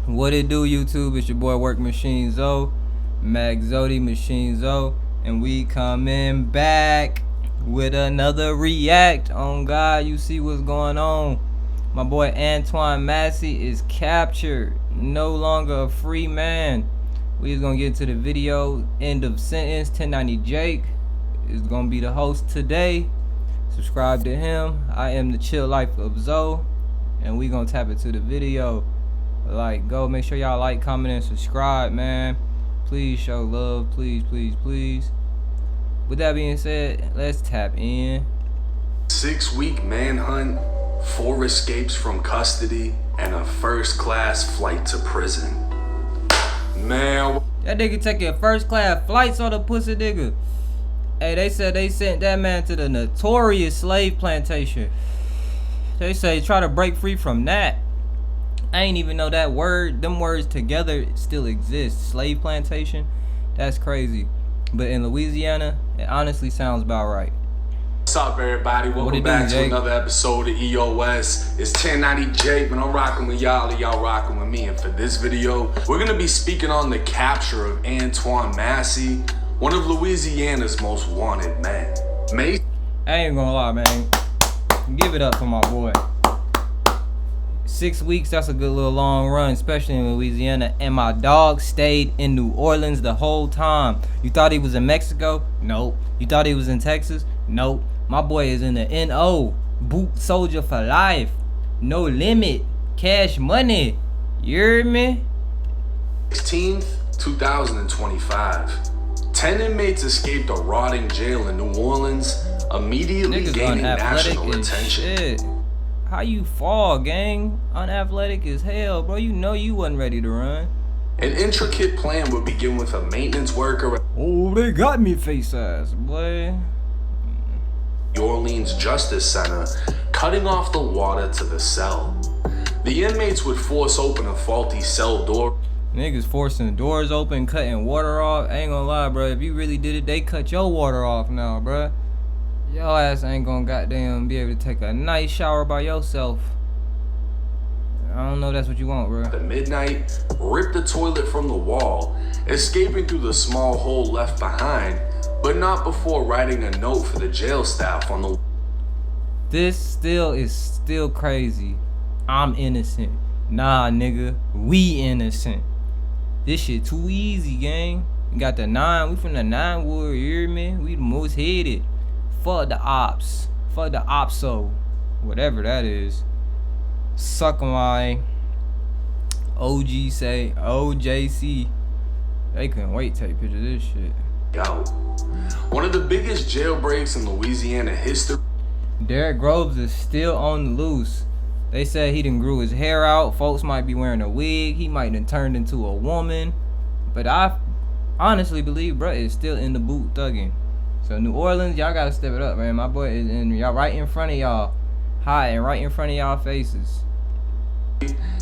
What it do, YouTube? It's your boy MachineZo MachZody, and we coming back with another react. On God, you see what's going on. My boy Antoine Massey is captured, no longer a free man. We is gonna get to the video. Endofsentence. 1090 Jake is gonna be the host today. Subscribe to him. I am the chill life of Zoe, and we gonna tap into the video. Go make sure y'all like, comment, and subscribe, man. Please show love, please. With that being said, let's tap in. 6-week manhunt, 4 escapes from custody, and a first-class flight to prison. Man, that nigga taking first-class flights on the pussy nigga. Hey, they said they sent that man to the notorious slave plantation. They say try to break free from that. I ain't even know that word, them words together still exist. Slave plantation, that's crazy. But in Louisiana, it honestly sounds about right. What's up, everybody? Welcome back to another episode of EOS. It's 1090 Jake, and I'm rocking with y'all, and y'all rocking with me. And for this video, we're gonna be speaking on the capture of Antoine Massey, one of Louisiana's most wanted men. I ain't gonna lie, man. Give it up for my boy. 6 weeks, that's a good little long run, especially in Louisiana. And my dog stayed in New Orleans the whole time. You thought he was in Mexico? Nope. You thought he was in Texas? Nope. My boy is in the NO. Boot soldier for life. No limit. Cash money. You heard me? 16th, 2025. 10 inmates escaped a rotting jail in New Orleans, immediately gaining national attention. Shit. How you fall, gang? Unathletic as hell, bro. You know you wasn't ready to run. An intricate plan would begin with a maintenance worker. Oh, they got me face ass, boy. New Orleans Justice Center, cutting off the water to the cell. The inmates would force open a faulty cell door. Niggas forcing doors open, cutting water off. I ain't gonna lie, bro. If you really did it, they cut your water off now, bro. Your ass ain't gonna goddamn be able to take a nice shower by yourself. I don't know if that's what you want, bro. At midnight, ripped the toilet from the wall, escaping through the small hole left behind, but not before writing a note for the jail staff on the... This is still crazy. I'm innocent. Nah, nigga, we innocent. This shit too easy, gang. We got the 9, we from the 9 wood, you hear me? We the most hated. Fuck the ops. Fuck the opso. Whatever that is. Suck my OG say OJC. They couldn't wait to take pictures of this shit. Yo. One of the biggest jailbreaks in Louisiana history. Derrick Groves is still on the loose. They said he done grew his hair out. Folks might be wearing a wig. He might have turned into a woman. But I honestly believe bruh is still in the boot thugging. So New Orleans, y'all gotta step it up, man. My boy is in y'all right in front of y'all. Hiding right in front of y'all faces.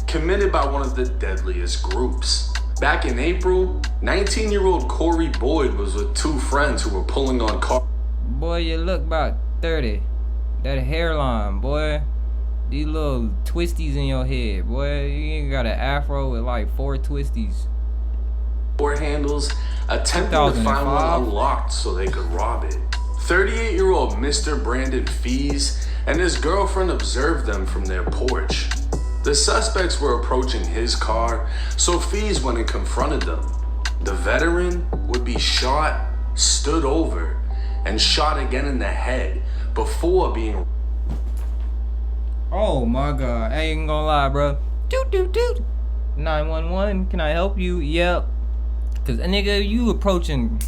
Committed by one of the deadliest groups. Back in April, 19-year-old Corey Boyd was with 2 friends who were pulling on cars. Boy, you look about 30. That hairline, boy. These little twisties in your head, boy. You ain't got an afro with like 4 twisties. Door handles, attempting to find one unlocked so they could rob it. 38-year-old Mr. Brandon Fees and his girlfriend observed them from their porch. The suspects were approaching his car, so Fees went and confronted them. The veteran would be shot, stood over, and shot again in the head before being... Oh my God, I ain't gonna lie, bro. Doot. 911, can I help you? Yep. Cause nigga, you approaching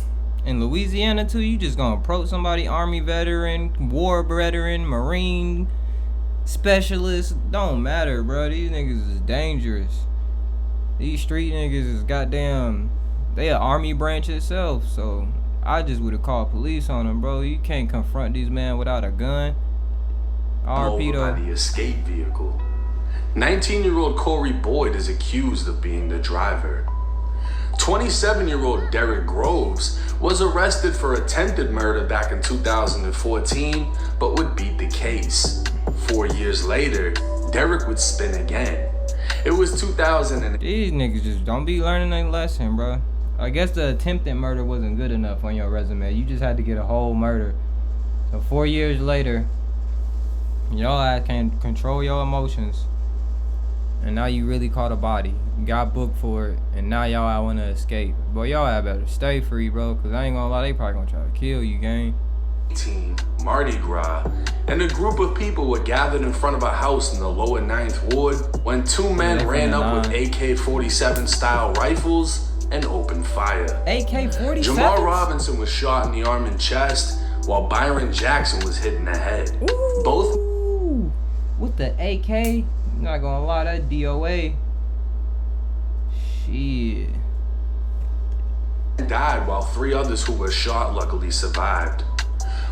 in Louisiana too, you just gonna approach somebody, Army veteran, war veteran, Marine specialist, don't matter, bro. These niggas is dangerous. These street niggas is goddamn, they an Army branch itself. So I just would have called police on them, bro. You can't confront these men without a gun. Over by the escape vehicle. 19-year-old Corey Boyd is accused of being the driver. 27-year-old Derrick Groves was arrested for attempted murder back in 2014, but would beat the case. 4 years later, Derrick would spin again. It was 2008. These niggas just don't be learning a lesson, bro. I guess the attempted murder wasn't good enough on your resume. You just had to get a whole murder. So 4 years later, y'all can control your emotions. And now you really caught a body. Got booked for it. And now y'all want to escape. Boy, y'all better stay free, bro. Because I ain't gonna lie, they probably gonna try to kill you, gang. Mardi Gras, and a group of people were gathered in front of a house in the lower 9th Ward when two men ran up with AK-47 style rifles and opened fire. AK-47? Jamal Robinson was shot in the arm and chest, while Byron Jackson was hit in the head. Ooh. Both with the AK, not gonna lie, that DOA. Shit. Died while 3 others who were shot luckily survived.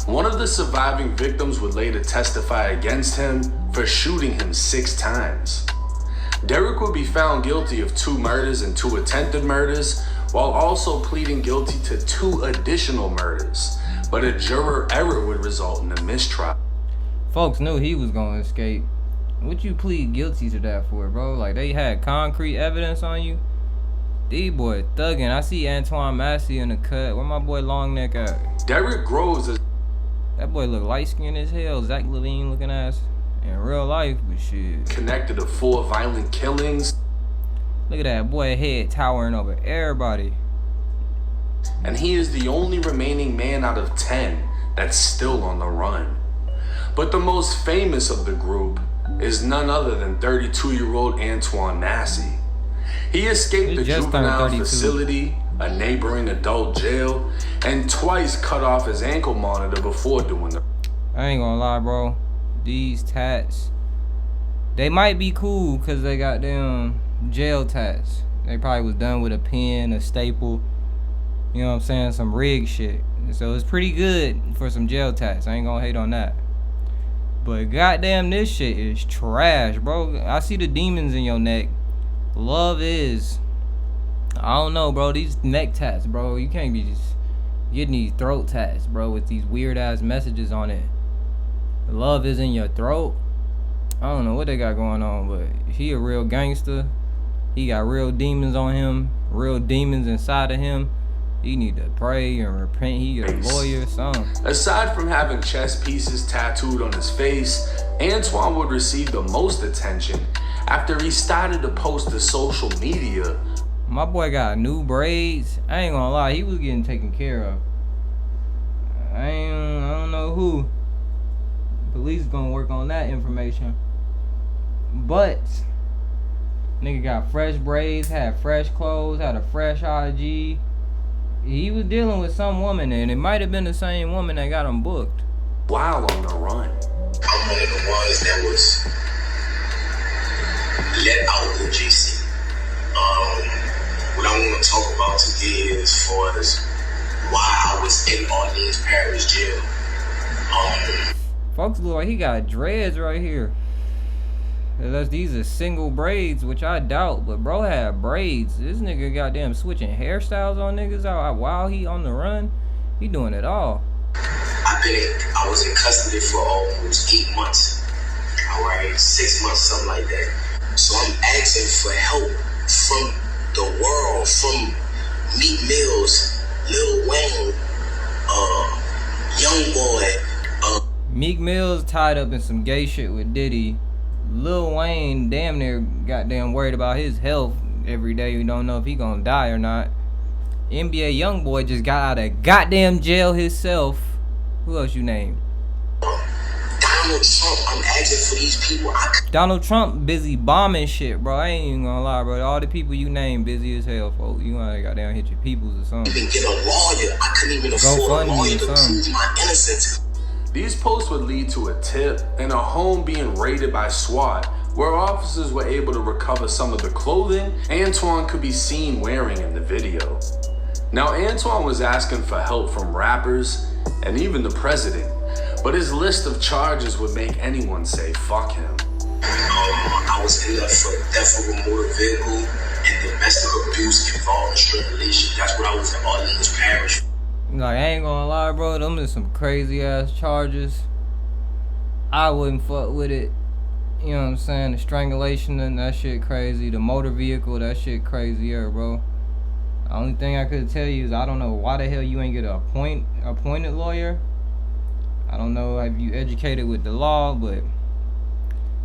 One of the surviving victims would later testify against him for shooting him 6 times. Derek would be found guilty of 2 murders and 2 attempted murders, while also pleading guilty to 2 additional murders. But a juror error would result in a mistrial. Folks knew he was gonna escape. What you plead guilty to that for, bro? Like, they had concrete evidence on you? These boy thugging. I see Antoine Massey in the cut. Where my boy Long Neck at? Derek Groves is... That boy look light-skinned as hell. Zach Levine looking ass in real life, but shit. Connected to 4 violent killings. Look at that boy head towering over everybody. And he is the only remaining man out of 10 that's still on the run. But the most famous of the group is none other than 32-year-old Antoine Massey. He escaped the juvenile facility, a neighboring adult jail, and twice cut off his ankle monitor before doing the... I ain't gonna lie, bro. These tats, they might be cool because they got them jail tats. They probably was done with a pen, a staple, you know what I'm saying, some rig shit. So it's pretty good for some jail tats. I ain't gonna hate on that. But goddamn, this shit is trash, bro. I see the demons in your neck. Love is... I don't know, bro. These neck tats, bro. You can't be just getting these throat tats, bro, with these weird ass messages on it. Love is in your throat. I don't know what they got going on, but he a real gangster. He got real demons on him, real demons inside of him. He need to pray and repent. He a lawyer or something. Aside from having chess pieces tattooed on his face, Antoine would receive the most attention after he started to post to social media. My boy got new braids. I ain't gonna lie, he was getting taken care of. I don't know who. Police gonna work on that information. But nigga got fresh braids, had fresh clothes, had a fresh IG. He was dealing with some woman, and it might have been the same woman that got him booked. While on the run. I'm one of the ones that was let out in GC. What I want to talk about today as far as why I was in Orleans Parish Jail. Folks look like he got dreads right here. Unless these are single braids, which I doubt, but bro had braids. This nigga goddamn switching hairstyles on niggas out while he on the run. He doing it all. I was in custody for almost 8 months. Alright, 6 months, something like that. So I'm asking for help from the world, from Meek Mill's, Lil Wayne, Young Boy. Meek Mill's tied up in some gay shit with Diddy. Lil Wayne damn near goddamn worried about his health every day. We don't know if he gonna die or not. NBA Young Boy just got out of goddamn jail himself. Who else you name? Donald Trump. I'm asking for these people. Donald Trump busy bombing shit, bro. I ain't even gonna lie, bro. All the people you name busy as hell, folks. You gonna goddamn hit your peoples or something. Even get a lawyer. I couldn't even afford a lawyer to prove my innocence. These posts would lead to a tip and a home being raided by SWAT, where officers were able to recover some of the clothing Antoine could be seen wearing in the video. Now, Antoine was asking for help from rappers and even the president, but his list of charges would make anyone say fuck him. I was in there for theft of a motor vehicle and domestic abuse involving strangulation. That's what I was in Orleans Parish. Like, I ain't gonna lie, bro. Them is some crazy ass charges. I wouldn't fuck with it. You know what I'm saying? The strangulation and that shit crazy. The motor vehicle, that shit crazier, bro. The only thing I could tell you is I don't know why the hell you ain't get a appointed lawyer. I don't know if you educated with the law, but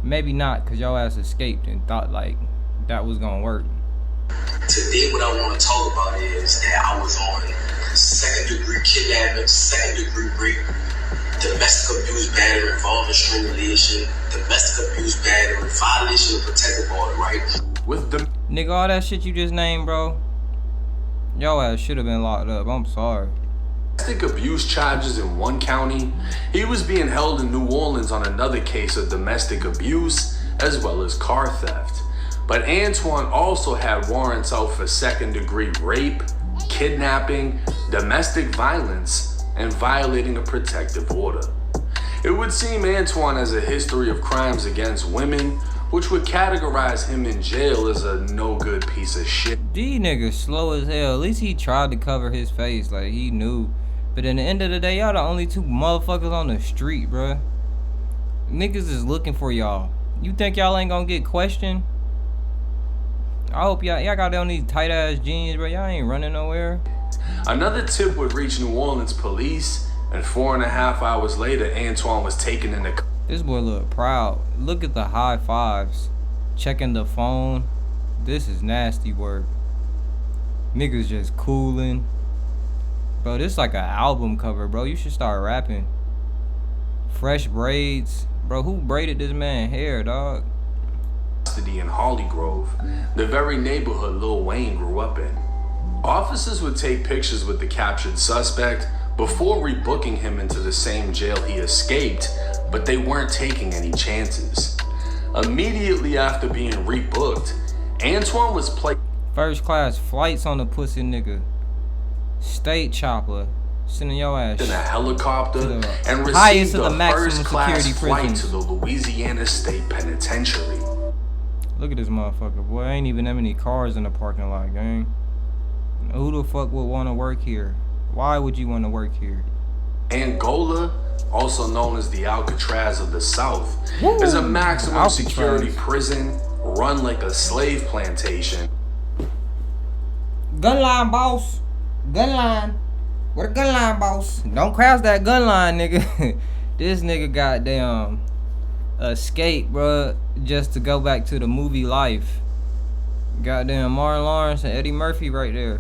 maybe not, cause your ass escaped and thought like that was gonna work. Today what I want to talk about is that I was on 2nd degree kidnapping, 2nd degree rape, domestic abuse, battery involving strangulation, domestic abuse, battery, violation of protected order, right? With the Nigga, all that shit you just named, bro, your ass should have been locked up. I'm sorry. domestic abuse charges in one county, he was being held in New Orleans on another case of domestic abuse as well as car theft. But Antoine also had warrants out for 2nd degree rape, kidnapping, domestic violence, and violating a protective order. It would seem Antoine has a history of crimes against women, which would categorize him in jail as a no good piece of shit. These niggas slow as hell. At least he tried to cover his face, like he knew. But in the end of the day, y'all the only two motherfuckers on the street, bruh. Niggas is looking for y'all. You think y'all ain't gonna get questioned? I hope y'all got on these tight ass jeans, bro. Y'all ain't running nowhere. Another tip would reach New Orleans police, and 4.5 hours later, Antoine was taken into This boy look proud. Look at the high fives. Checking the phone. This is nasty work. Niggas just cooling. Bro, this like an album cover, bro. You should start rapping. Fresh braids. Bro, who braided this man hair, dog? custody in Holly Grove, the very neighborhood Lil Wayne grew up in. Officers would take pictures with the captured suspect before rebooking him into the same jail he escaped, but they weren't taking any chances. Immediately after being rebooked, Antoine was placed First class flights on the pussy nigga. State chopper. Sending your ass in a helicopter and highest received of the a maximum first-class security flight prisons. to the Louisiana State Penitentiary. Look at this motherfucker, boy. Ain't even that many cars in the parking lot, gang. Who the fuck would want to work here? Why would you want to work here? Angola, also known as the Alcatraz of the South, Woo! is a maximum Alcatraz. security prison run like a slave plantation. Gun line, boss. Gun line. Where the gun line, boss? Don't cross that gun line, nigga. This nigga goddamn escape, bruh, just to go back to the movie life. Goddamn Martin Lawrence and Eddie Murphy right there.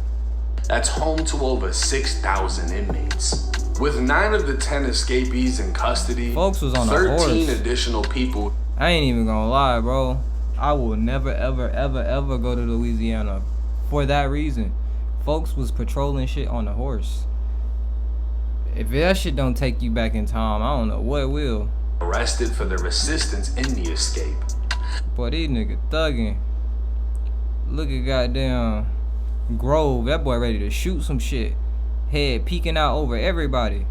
That's home to over 6,000 inmates. With 9 of the 10 escapees in custody, Folks was on a 13 horse. additional people. I ain't even gonna lie, bro. I will never, ever, ever, ever go to Louisiana for that reason. Folks was patrolling shit on a horse. If that shit don't take you back in time, I don't know what will. Arrested for their assistance in the escape. Boy, these niggas thugging. Look at goddamn Grove. That boy ready to shoot some shit. Head peeking out over everybody.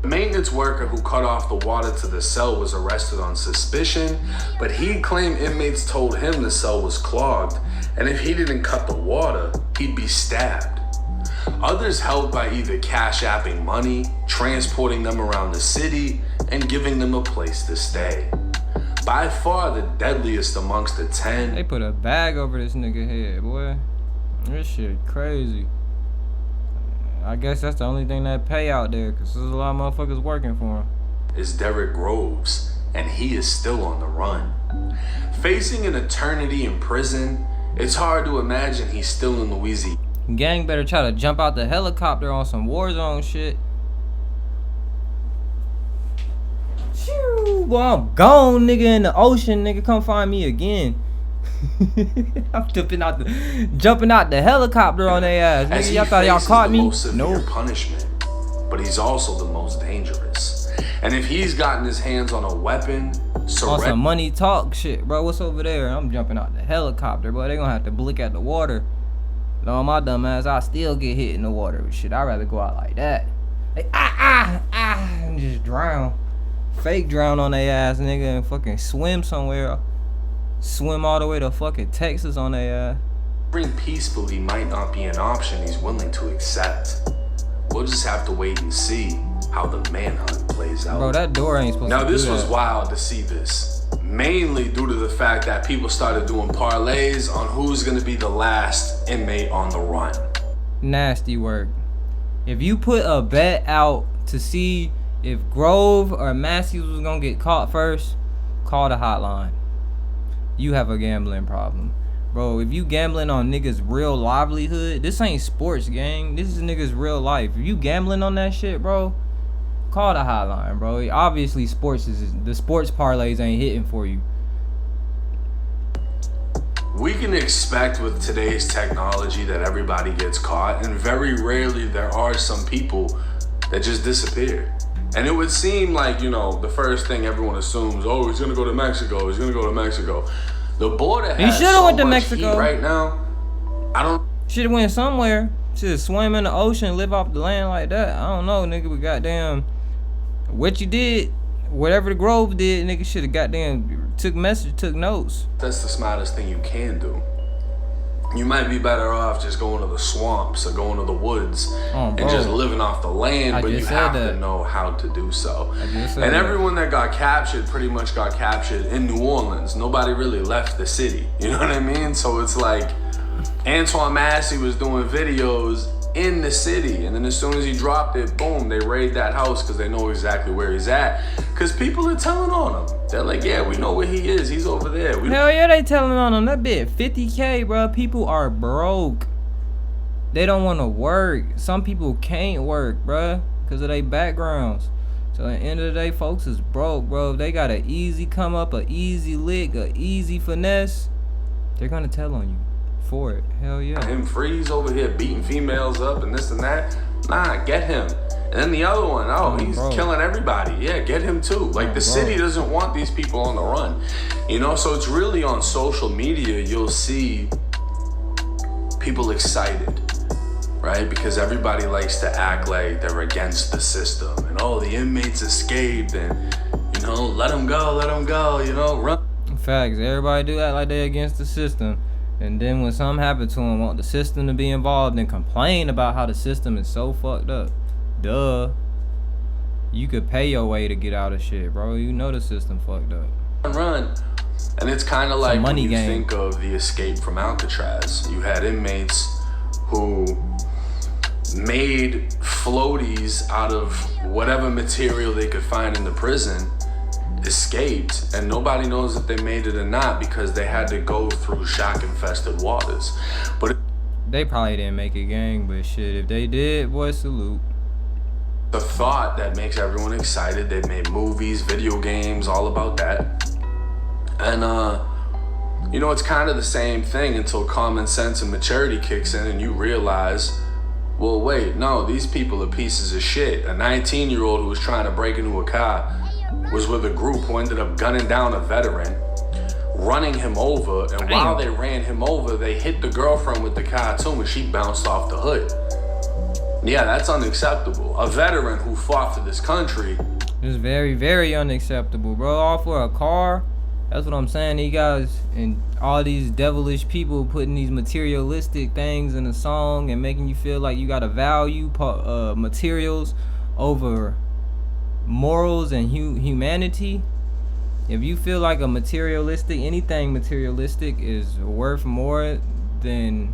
The maintenance worker who cut off the water to the cell was arrested on suspicion, but he claimed inmates told him the cell was clogged, and if he didn't cut the water, he'd be stabbed. Others held by either cash apping money, transporting them around the city, and giving them a place to stay. By far the deadliest amongst the 10. They put a bag over this nigga head, boy. This shit crazy. I guess that's the only thing that pay out there, cause there's a lot of motherfuckers working for him. Is Derek Groves, and he is still on the run. Facing an eternity in prison, it's hard to imagine he's still in Louisiana. Gang better try to jump out the helicopter on some war zone shit. Shoo, boy, I'm gone, nigga, in the ocean, nigga. Come find me again. I'm jumping out the helicopter on their ass. Nigga, y'all thought y'all caught me? No punishment, but he's also the most dangerous. And if he's gotten his hands on a weapon, On some money talk shit, bro. What's over there? I'm jumping out the helicopter, bro. They gonna have to blick at the water. No, my dumb ass, I still get hit in the water. Shit, I'd rather go out like that. Like, and just drown. Fake drown on their ass, nigga, and fucking swim somewhere. Swim all the way to fucking Texas on their ass. Bring peacefully might not be an option he's willing to accept. We'll just have to wait and see how the manhunt plays out. Bro, that door ain't supposed Now to do this was that. wild to see this. mainly due to the fact that people started doing parlays on who's gonna be the last inmate on the run. Nasty work. If you put a bet out to see if Grove or Massey was gonna get caught first, call the hotline. You have a gambling problem. Bro, if you gambling on niggas' real livelihood, this ain't sports, gang. This is niggas' real life. If you gambling on that shit, bro, call the hotline, bro. Obviously, the sports parlays ain't hitting for you. We can expect with today's technology that everybody gets caught, and very rarely there are some people that just disappear. And it would seem like, you know, the first thing everyone assumes, oh, he's gonna go to Mexico, he's gonna go to Mexico. The border has so went to much Mexico heat right now. Should have went somewhere. Should have swam in the ocean, live off the land like that. I don't know, nigga. We goddamn what you did, whatever the Grove did, nigga should have goddamn took notes. That's the smartest thing you can do. You might be better off just going to the swamps or going to the woods and just living off the land, but you have to know how to do so. And everyone that got captured pretty much got captured in New Orleans. Nobody really left the city. You know what I mean? So it's like Antoine Massey was doing videos in the city, and then as soon as he dropped it, boom, they raid that house because they know exactly where he's at. Because people are telling on him. They're like, yeah, we know where he is. He's over there. Hell yeah, they telling on him. That bit $50K, bro. People are broke. They don't want to work. Some people can't work, bro, because of their backgrounds. So at the end of the day, folks is broke, bro. If they got an easy come up, an easy lick, an easy finesse, they're gonna tell on you for it. Hell yeah. Him freeze over here beating females up and this and that. Nah, get him. And then the other one, he's killing everybody. Yeah, get him too. Like the city doesn't want these people on the run. You know, so it's really on social media you'll see people excited, right? Because everybody likes to act like they're against the system. And the inmates escaped and, you know, let them go, you know, run. Facts. Everybody do act like they're against the system. And then when something happened to them, want the system to be involved and complain about how the system is so fucked up. Duh. You could pay your way to get out of shit, bro. You know the system fucked up. Run. And it's kind of like when you think of the escape from Alcatraz. You had inmates who made floaties out of whatever material they could find in the prison, escaped, and nobody knows if they made it or not because they had to go through shark-infested waters. But they probably didn't make it, gang, but shit, if they did, boy, salute. The thought that makes everyone excited. They've made movies, video games, all about that. And you know, it's kind of the same thing until common sense and maturity kicks in and you realize, well, wait, no, these people are pieces of shit. A 19-year-old who was trying to break into a car was with a group who ended up gunning down a veteran, running him over, and while they ran him over, they hit the girlfriend with the car too, and she bounced off the hood. Yeah, that's unacceptable. A veteran who fought for this country. It's very, very unacceptable, bro. All for a car. That's what I'm saying. You guys and all these devilish people putting these materialistic things in a song and making you feel like you gotta value materials over morals and humanity. If you feel like anything materialistic is worth more than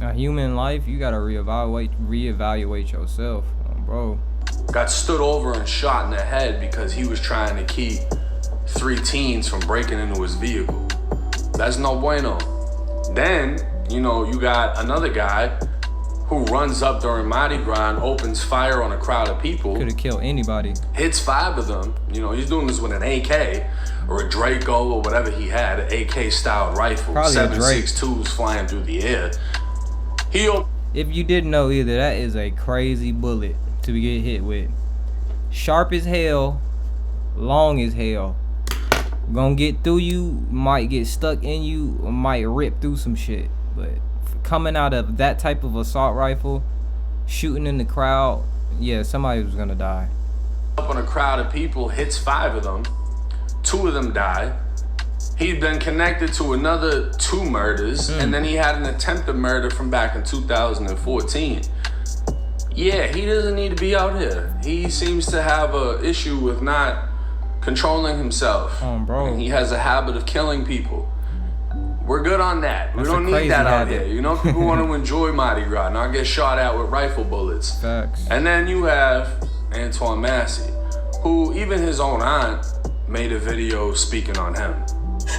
a human life, you gotta reevaluate yourself, bro. Got stood over and shot in the head because he was trying to keep 3 teens from breaking into his vehicle. That's no bueno. Then, you know, you got another guy who runs up during Mardi Gras and opens fire on a crowd of people. Could have killed anybody. Hits 5 of them. You know, he's doing this with an AK or a Draco or whatever he had, an AK-style rifle. Probably 7.62s flying through the air. If you didn't know either, that is a crazy bullet to get hit with. Sharp as hell, long as hell. Gonna get through you, might get stuck in you, or might rip through some shit. But coming out of that type of assault rifle, shooting in the crowd, yeah, somebody was gonna die. Up on a crowd of people, hits 5 of them. 2 of them die. He'd been connected to another 2 murders, and then he had an attempted murder from back in 2014. Yeah, he doesn't need to be out here. He seems to have a issue with not controlling himself. Bro. And he has a habit of killing people. We're good on that. That's we don't need that out here. You know, people want to enjoy Mardi Gras, not get shot at with rifle bullets. Facts. And then you have Antoine Massey, who even his own aunt made a video speaking on him.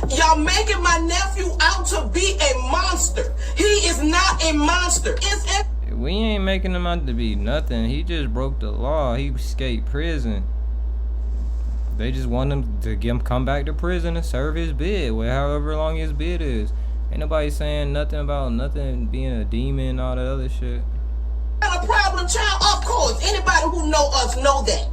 Y'all making my nephew out to be a monster. He is not a monster. We ain't making him out to be nothing. He just broke the law. He escaped prison. They just want him to get him come back to prison and serve his bid, however long his bid is. Ain't nobody saying nothing about nothing being a demon and all that other shit. Not a problem child, of course. Anybody who know us know that.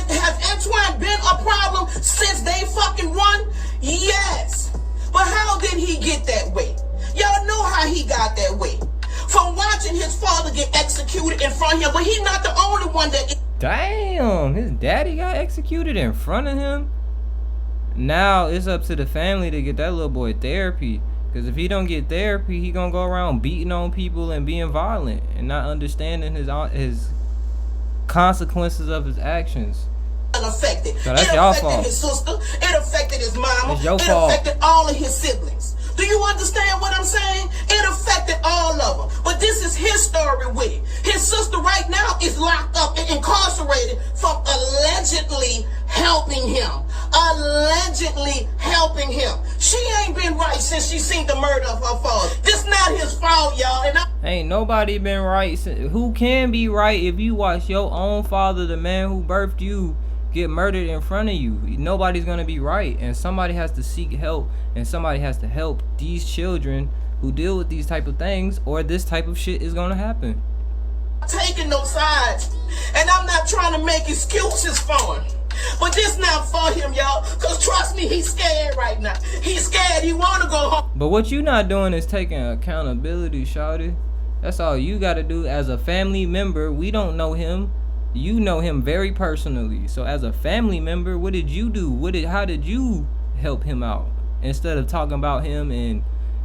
Has Antoine been a problem since they fucking won? Yes. But how did he get that way? Y'all know how he got that way. From watching his father get executed in front of him, but he's not the only one that... Damn, his daddy got executed in front of him. Now it's up to the family to get that little boy therapy. Because if he don't get therapy, he gonna go around beating on people and being violent and not understanding his consequences of his actions. Unaffected. So that's it y'all affected fault. his sister. It affected his mama. It's your it fault. affected all of his siblings. Do you understand what I'm saying? It affected all of them. But this is his story with it. His sister right now is locked up and incarcerated from allegedly helping him. Allegedly helping him. She ain't been right since she seen the murder of her father. This not his fault, y'all. And ain't nobody been right. Who can be right if you watch your own father, the man who birthed you, get murdered in front of you? Nobody's gonna be right, and somebody has to seek help, and somebody has to help these children who deal with these type of things, or this type of shit is gonna happen. taking no sides, and I'm not trying to make excuses for him. But this not for him, y'all, because trust me, he's scared right now. He's scared. He want to go home. But what you not doing is taking accountability, shawty. That's all you got to do. As a family member, we don't know him. You know him very personally. So as a family member, what did you do? How did you help him out? Instead of talking about him and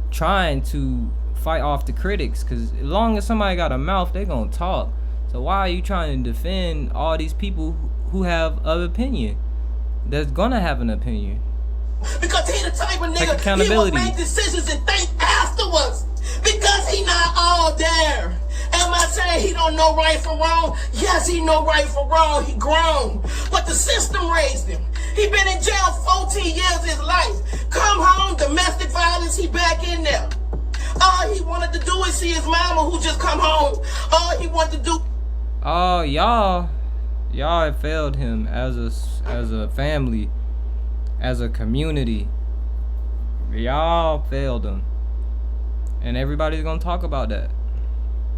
trying to fight off the critics. Because as long as somebody got a mouth, they going to talk. So why are you trying to defend all these people who have an opinion? That's gonna have an opinion. Because he the type of Take nigga, accountability. he will make decisions and think afterwards. Because he not all there. Am I saying he don't know right from wrong? Yes, he know right from wrong. He grown. But the system raised him. He been in jail 14 years of his life. Come home, domestic violence, he back in there. All he wanted to do is see his mama who just come home. All he wanted to do. Oh, y'all have failed him as a family, as a community. Y'all failed him, and everybody's gonna talk about that.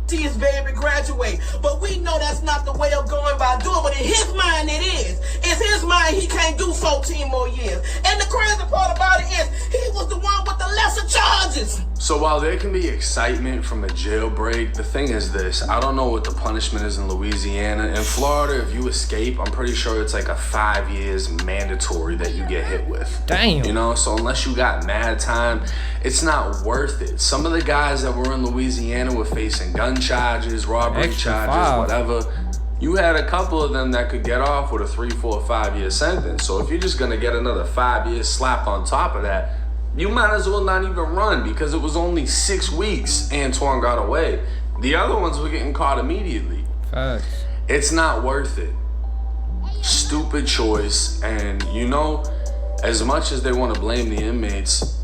See his baby graduate, but we know that's not the way of going by doing. But in his mind, it is. In his mind, he can't do 14 more years. And the crazy part about it is, he was the one with the lesser charges. So while there can be excitement from a jailbreak, the thing is this: I don't know what the punishment is in Louisiana. In Florida, if you escape, I'm pretty sure it's like a 5 years mandatory that you get hit with. Damn. You know, so unless you got mad time, it's not worth it. Some of the guys that were in Louisiana were facing gun charges, robbery Extra charges, 5. whatever. You had a couple of them that could get off with a 3, 4, 5 year sentence. So if you're just gonna get another 5 years slapped on top of that, you might as well not even run, because it was only 6 weeks Antoine got away. The other ones were getting caught immediately. Facts. It's not worth it. Stupid choice. And you know, as much as they want to blame the inmates,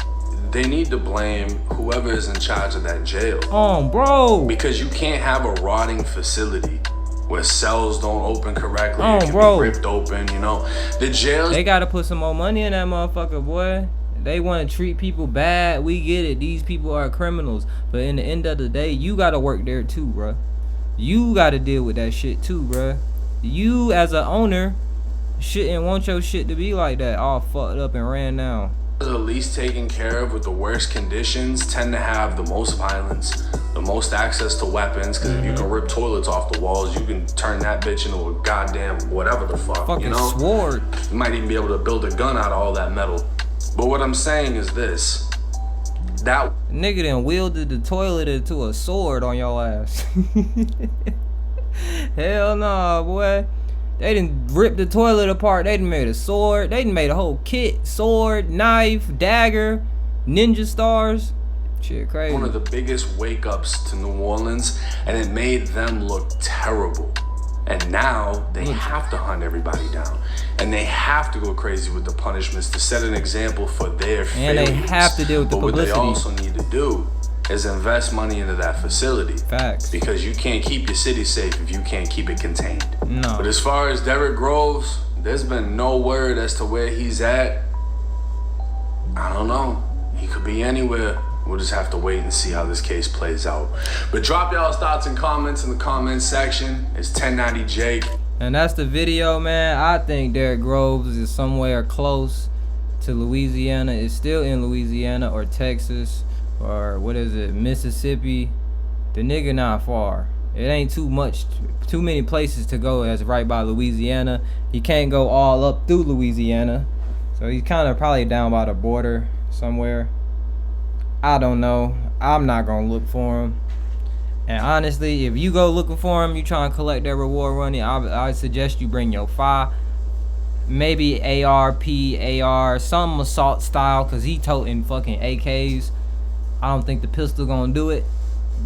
they need to blame whoever is in charge of that jail. Oh, bro. Because you can't have a rotting facility where cells don't open correctly. Oh, it can bro. be ripped open, you know. The jails. They gotta put some more money in that motherfucker, boy. They want to treat people bad. We get it. These people are criminals. But in the end of the day, you got to work there too, bruh. You got to deal with that shit too, bruh. You, as an owner, shouldn't want your shit to be like that, all fucked up and ran down. The least taken care of with the worst conditions tend to have the most violence, the most access to weapons, because if you can rip toilets off the walls, you can turn that bitch into a goddamn whatever the fuck, Fucking you know? sword. You might even be able to build a gun out of all that metal. But what I'm saying is this: that Nigga done wielded the toilet into a sword on your ass. Hell no, boy. They done ripped the toilet apart. They done made a sword. They done made a whole kit. Sword, knife, dagger, ninja stars. Shit crazy. One of the biggest wake-ups to New Orleans, and it made them look terrible. And now they have to hunt everybody down. And they have to go crazy with the punishments to set an example for their failures. And they have to deal with the publicity. But what they also need to do is invest money into that facility. Facts. Because you can't keep your city safe if you can't keep it contained. No. But as far as Derrick Groves, there's been no word as to where he's at. I don't know. He could be anywhere. We'll just have to wait and see how this case plays out. But drop y'all's thoughts and comments in the comments section. It's 1090 Jake. And that's the video, man. I think Derrick Groves is somewhere close to Louisiana. It's still in Louisiana or Texas or what is it, Mississippi. The nigga not far. It ain't too many places to go that's right by Louisiana. He can't go all up through Louisiana. So he's kind of probably down by the border somewhere. I don't know. I'm not gonna look for him. And honestly, if you go looking for him, you try and collect that reward money, I suggest you bring your fire. Maybe AR, some assault style, cause he toting fucking AKs. I don't think the pistol gonna do it.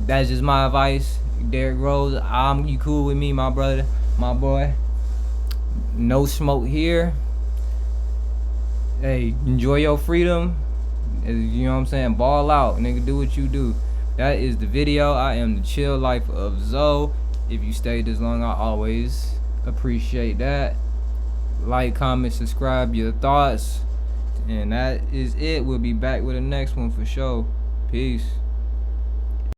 That's just my advice. Derrick Groves, you cool with me, my brother, my boy. No smoke here. Hey, enjoy your freedom. You know what I'm saying? Ball out, nigga. Do what you do. That is the video. I am the chill life of Zoe. If you stayed this long, I always appreciate that. Like, comment, subscribe, your thoughts. And that is it. We'll be back with the next one for sure. Peace.